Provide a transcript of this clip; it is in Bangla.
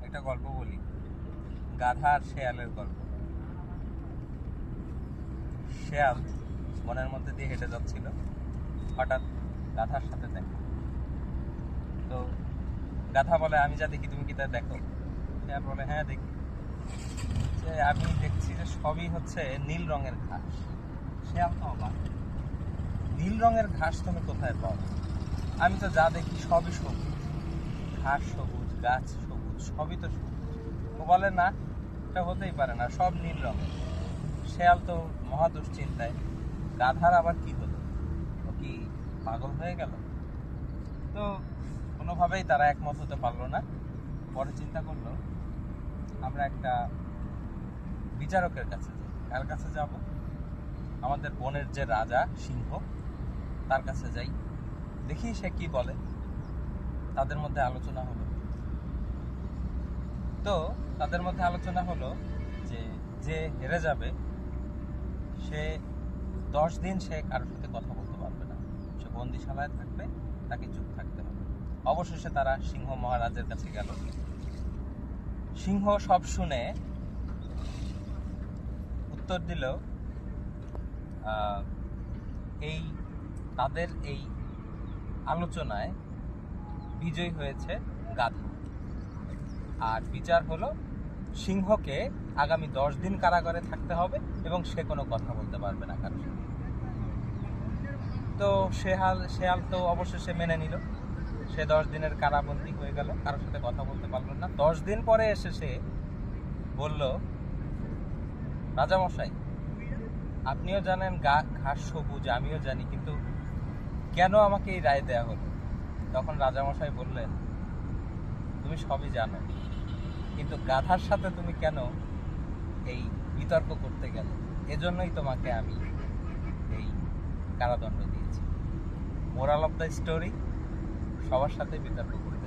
একটা গল্প বলি, গাধা আর শেয়ালের গল্প। শেয়াল বনের মধ্যে দিয়ে হেঁটে যাচ্ছিল, হঠাৎ গাধার সাথে দেখা। তো গাধা বলে, আমি যা দেখি তুমি কি তা দেখো? শেয়াল বলে, হ্যাঁ দেখি। যে আমি দেখছি যে সবই হচ্ছে নীল রঙের ঘাস। শেয়াল তো অবাক, নীল রঙের ঘাস তুমি কোথায় পাও? আমি তো যা দেখি সবই সবুজ, ঘাস সবুজ, গাছ সবুজ, সবই তো সবুজ। ও বলে, না, এটা হতেই পারে না, সব নীল রঙের। শেয়াল তো মহা দুশ্চিন্তায়, গাধার আবার কি হলো? ও কি পাগল হয়ে গেল? তো কোনোভাবেই তারা একমত হতে পারলো না। পরে চিন্তা করলো, আমরা একটা বিচারকের কাছে যাই। কার কাছে যাব? আমাদের বনের যে রাজা সিংহ, তার কাছে যাই, দেখি সে কি বলে। তাদের মধ্যে আলোচনা হলো। তো তাদের মধ্যে আলোচনা হলো যে যে হেরে যাবে সে 10 দিন সে কারোর সাথে কথা বলতে পারবে না, সে বন্দিশালায় থাকবে, তাকে চুপ থাকতে হবে। অবশেষে তারা সিংহ মহারাজের কাছে গেল। সিংহ সব শুনে উত্তর দিল, এই তাদের এই আলোচনায় বিজয়ী হয়েছে গাধা। আর বিচার হলো, সিংহকে আগামী 10 দিন কারাগারে থাকতে হবে এবং সে কোনো কথা বলতে পারবে না কারোর সাথে। তো শেয়াল তো অবশেষে মেনে নিল। সে 10 দিনের কারাবন্দী হয়ে গেল, কারোর সাথে কথা বলতে পারলো না। 10 দিন পরে এসে সে বলল, রাজামশাই, আপনিও জানেন ঘাস সবুজ, আমিও জানি, কিন্তু কেন আমাকে এই রায় দেয়া হলো? তখন রাজামশাই বললেন, তুমি সবই জানো, কিন্তু গাধার সাথে তুমি কেন এই বিতর্ক করতে গেলে? এজন্যই তোমাকে আমি এই কারাদণ্ড দিয়েছি। মোরাল অফ দ্য স্টোরি, সবার সাথে বিতর্ক করতে